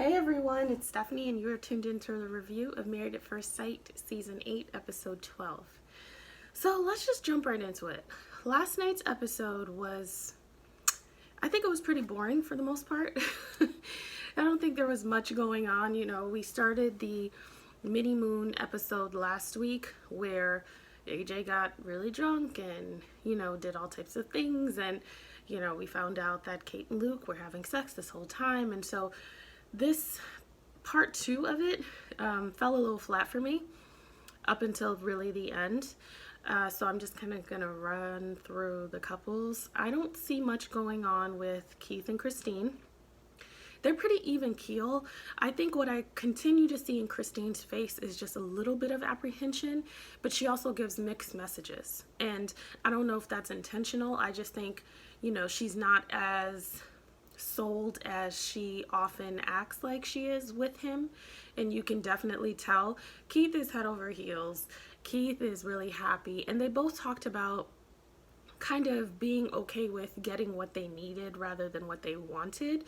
Hey everyone, it's Stephanie and you're tuned into the review of Married at First Sight, Season 8, Episode 12. So let's just jump right into it. Last night's episode I think it was pretty boring for the most part. I don't think there was much going on. We started the mini moon episode last week where AJ got really drunk and, did all types of things. And, we found out that Kate and Luke were having sex this whole time. And so this part 2 of it fell a little flat for me up until really the end. So I'm just kind of going to run through the couples. I don't see much going on with Keith and Kristine. They're pretty even keel. I think what I continue to see in Kristine's face is just a little bit of apprehension, but she also gives mixed messages. And I don't know if that's intentional. I just think, she's not as sold as she often acts like she is with him, and you can definitely tell Keith is head over heels. Keith is really happy, and they both talked about kind of being okay with getting what they needed rather than what they wanted.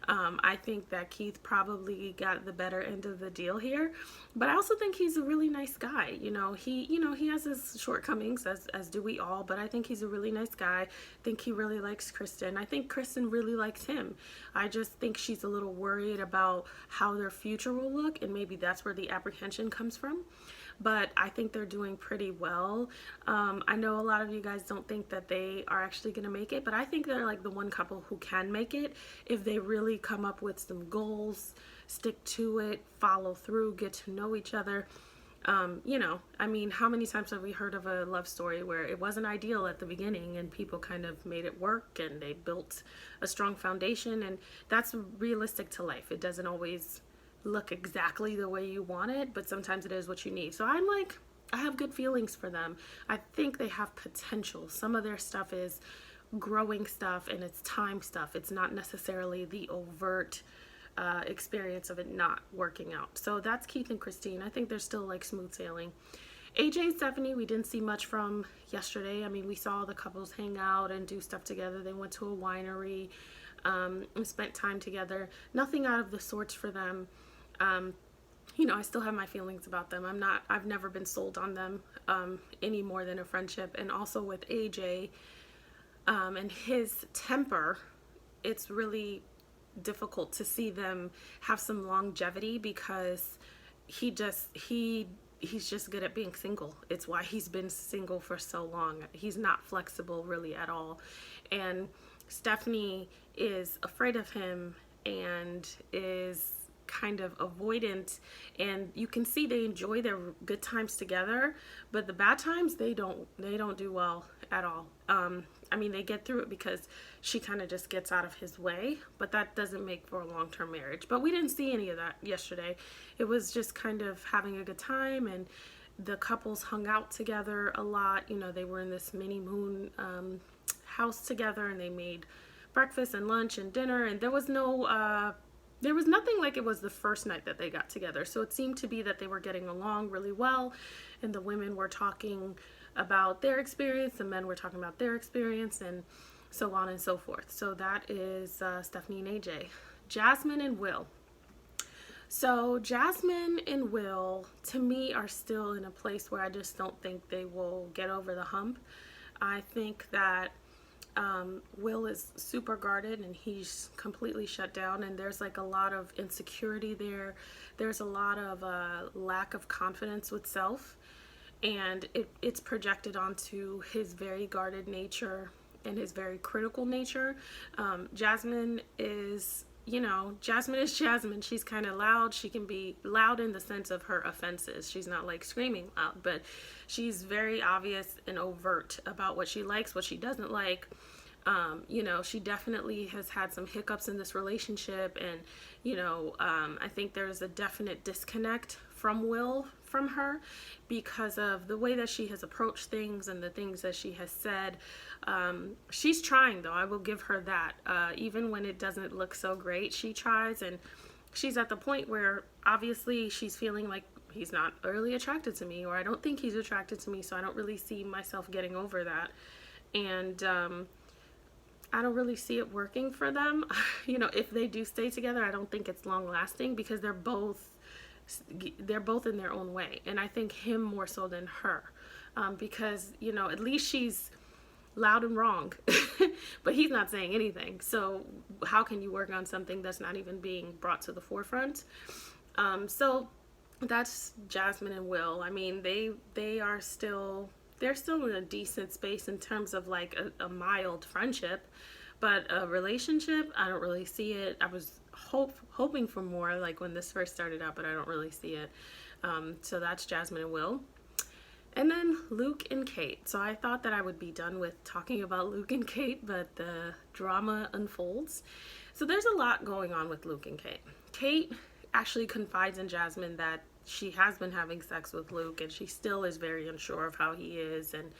I think that Keith probably got the better end of the deal here, but I also think he's a really nice guy. He has his shortcomings, as do we all, but I think he's a really nice guy. I think he really likes Kristen. I think Kristen really likes him. I just think she's a little worried about how their future will look, and maybe that's where the apprehension comes from. But I think they're doing pretty well. I know a lot of you guys don't think that they are actually going to make it, but I think they're like the one couple who can make it if they really come up with some goals, stick to it, follow through, get to know each other. How many times have we heard of a love story where it wasn't ideal at the beginning and people kind of made it work and they built a strong foundation, and that's realistic to life. It doesn't always look exactly the way you want it, but sometimes it is what you need. So I have good feelings for them. I think they have potential. Some of their stuff is growing stuff and it's time stuff. It's not necessarily the overt experience of it not working out. So that's Keith and Kristine. I think they're still like smooth sailing. AJ and Stephanie, we didn't see much from yesterday. We saw the couples hang out and do stuff together. They went to a winery and spent time together. Nothing out of the sorts for them. I still have my feelings about them. I've never been sold on them any more than a friendship. And also with AJ and his temper, it's really difficult to see them have some longevity because he's just good at being single. It's why he's been single for so long. He's not flexible really at all. And Stephanie is afraid of him and is kind of avoidant, and you can see they enjoy their good times together, but the bad times they don't do well at all. They get through it because she kind of just gets out of his way, but that doesn't make for a long-term marriage. But we didn't see any of that yesterday. It was just kind of having a good time, and the couples hung out together a lot. They were in this mini moon house together, and they made breakfast and lunch and dinner, and there was nothing like it was the first night that they got together. So it seemed to be that they were getting along really well, and the women were talking about their experience, the men were talking about their experience, and so on and so forth. So that is Stephanie and AJ. Jasmine and Will. So Jasmine and Will, to me, are still in a place where I just don't think they will get over the hump. I think that Will is super guarded and he's completely shut down, and there's like a lot of insecurity there. There's a lot of lack of confidence with self, and it's projected onto his very guarded nature and his very critical nature. Jasmine is Jasmine. She's kind of loud. She can be loud in the sense of her offenses. She's not like screaming loud, but she's very obvious and overt about what she likes, what she doesn't like. She definitely has had some hiccups in this relationship, and I think there's a definite disconnect from Will from her because of the way that she has approached things and the things that she has said. She's trying, though. I will give her that. Even when it doesn't look so great, she tries, and she's at the point where obviously she's feeling like he's not really attracted to me, or I don't think he's attracted to me, so I don't really see myself getting over that. And I don't really see it working for them. You know, if they do stay together, I don't think it's long lasting because they're both in their own way, and I think him more so than her, because you know, at least she's loud and wrong, but he's not saying anything. So how can you work on something that's not even being brought to the forefront? So that's Jasmine and Will. I mean, they're still in a decent space in terms of like a mild friendship, but a relationship, I don't really see it. I was hoping for more, like when this first started out, but I don't really see it. So that's Jasmine and Will. And then Luke and Kate. So I thought that I would be done with talking about Luke and Kate, but the drama unfolds. So there's a lot going on with Luke and Kate. Kate actually confides in Jasmine that she has been having sex with Luke, and she still is very unsure of how he is, and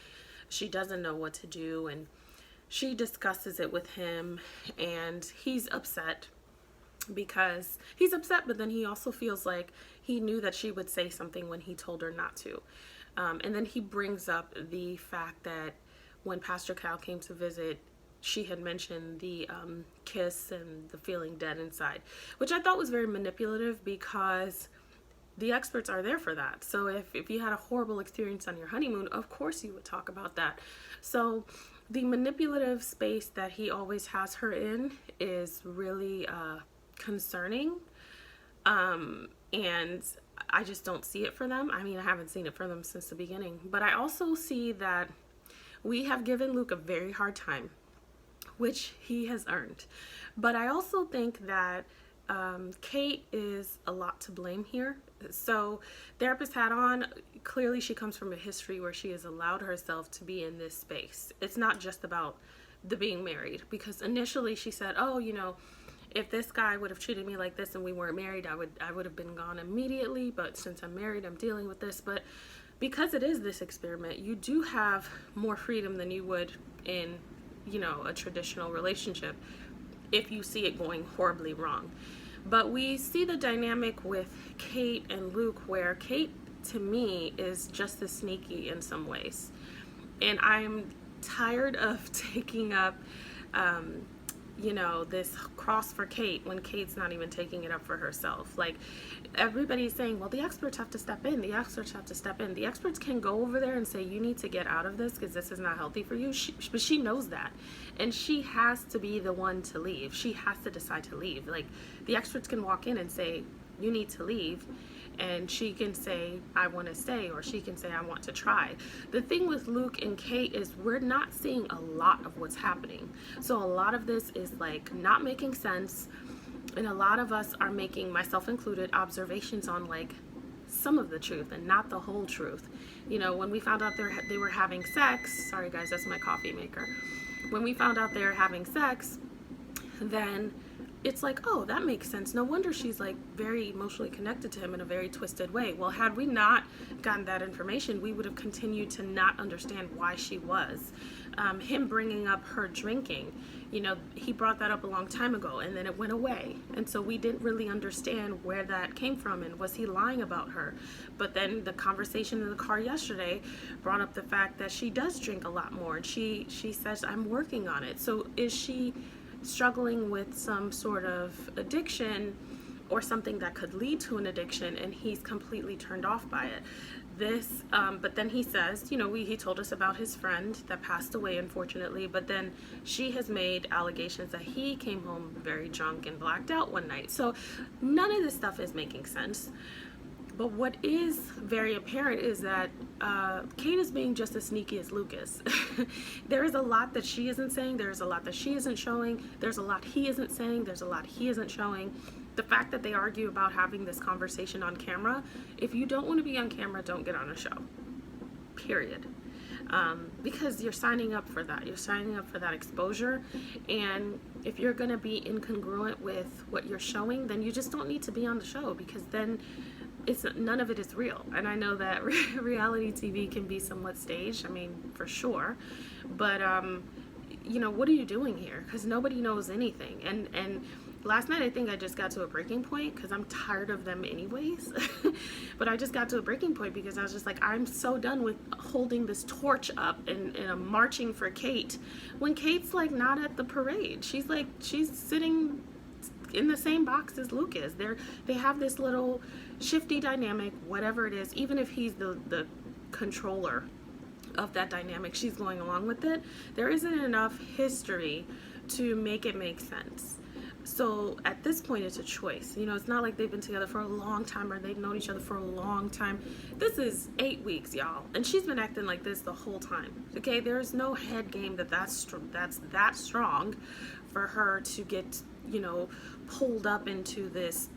she doesn't know what to do, and she discusses it with him, and he's upset, but then he also feels like he knew that she would say something when he told her not to. And then he brings up the fact that when Pastor Cal came to visit, she had mentioned the kiss and the feeling dead inside, which I thought was very manipulative because the experts are there for that. So if you had a horrible experience on your honeymoon, of course you would talk about that. So the manipulative space that he always has her in is really concerning. And I just don't see it for them. I mean, I haven't seen it for them since the beginning. But I also see that we have given Luke a very hard time, which he has earned. But I also think that Kate is a lot to blame here. So therapist hat on, clearly she comes from a history where she has allowed herself to be in this space. It's not just about the being married, because initially she said, oh, you know, if this guy would have treated me like this and we weren't married, I would have been gone immediately. But since I'm married, I'm dealing with this. But because it is this experiment, you do have more freedom than you would in, you know, a traditional relationship if you see it going horribly wrong. But we see the dynamic with Kate and Luke, where Kate, to me, is just as sneaky in some ways. And I'm tired of taking up you know, this cross for Kate when Kate's not even taking it up for herself. Like, everybody's saying, well, the experts have to step in. The experts have to step in. The experts can go over there and say, you need to get out of this because this is not healthy for you. But she knows that. And she has to be the one to leave. She has to decide to leave. Like, the experts can walk in and say, you need to leave. And she can say, I want to stay, or she can say, I want to try. The thing with Luke and Kate is we're not seeing a lot of what's happening. So a lot of this is like not making sense. And a lot of us are making, myself included, observations on like some of the truth and not the whole truth. You know, when we found out they were having sex, sorry guys, that's my coffee maker. When we found out they were having sex, then it's like, oh, that makes sense. No wonder she's like very emotionally connected to him in a very twisted way. Well, had we not gotten that information, we would have continued to not understand why she was. Him bringing up her drinking, you know, he brought that up a long time ago and then it went away. And so we didn't really understand where that came from and was he lying about her. But then the conversation in the car yesterday brought up the fact that she does drink a lot more. And she says, I'm working on it. So is she struggling with some sort of addiction or something that could lead to an addiction, and he's completely turned off by it? But then he says, you know, he told us about his friend that passed away, unfortunately, but then she has made allegations that he came home very drunk and blacked out one night. So none of this stuff is making sense. But what is very apparent is that Kate is being just as sneaky as Luke is. There is a lot that she isn't saying. There's a lot that she isn't showing. There's a lot he isn't saying. There's a lot he isn't showing. The fact that they argue about having this conversation on camera, if you don't want to be on camera, don't get on a show. Period. Because you're signing up for that. You're signing up for that exposure. And if you're going to be incongruent with what you're showing, then you just don't need to be on the show, because then none of it is real. And I know that reality TV can be somewhat staged, I mean, for sure, but you know, what are you doing here? Because nobody knows anything. And last night I think I just got to a breaking point because I'm tired of them anyways. But I just got to a breaking point because I was just like, I'm so done with holding this torch up and marching for Kate when Kate's like not at the parade. She's sitting in the same box as Luke is. They have this little shifty dynamic, whatever it is, even if he's the controller of that dynamic, she's going along with it. There isn't enough history to make it make sense. So at this point, it's a choice. You know, it's not like they've been together for a long time or they've known each other for a long time. This is 8 weeks, y'all, and she's been acting like this the whole time. Okay, there's no head game that's that strong for her to get, you know, pulled up into this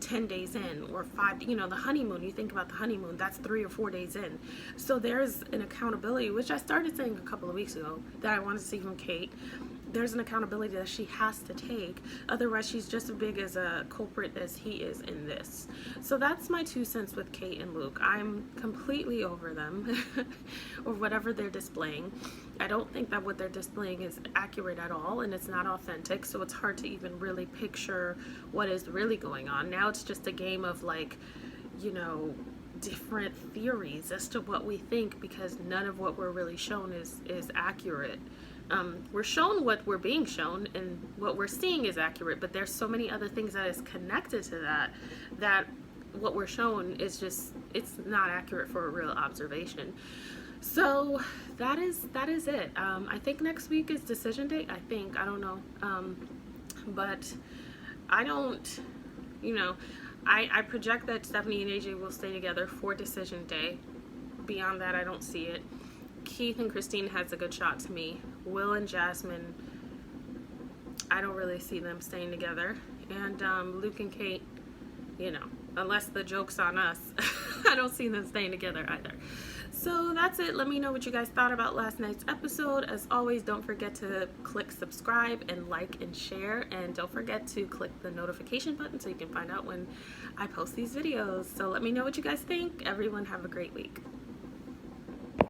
10 days in or 5, you know, the honeymoon. You think about the honeymoon, that's 3 or 4 days in. So there's an accountability, which I started saying a couple of weeks ago, that I want to see from Kate. There's an accountability that she has to take. Otherwise, she's just as big as a culprit as he is in this. So that's my 2 cents with Kate and Luke. I'm completely over them or whatever they're displaying. I don't think that what they're displaying is accurate at all, and it's not authentic. So it's hard to even really picture what is really going on. Now it's just a game of, like, you know, different theories as to what we think, because none of what we're really shown is accurate. We're shown what we're being shown, and what we're seeing is accurate, but there's so many other things that is connected to that what we're shown is just, it's not accurate for a real observation. So that is it. I think next week is decision day. I don't know. But I don't, you know, I project that Stephanie and AJ will stay together for decision day. Beyond that, I don't see it. Keith and Kristine has a good shot to me. Will and Jasmine, I don't really see them staying together. And Luke and Kate, you know, unless the joke's on us, I don't see them staying together either. So that's it. Let me know what you guys thought about last night's episode. As always, don't forget to click subscribe and like and share. And don't forget to click the notification button so you can find out when I post these videos. So let me know what you guys think. Everyone have a great week.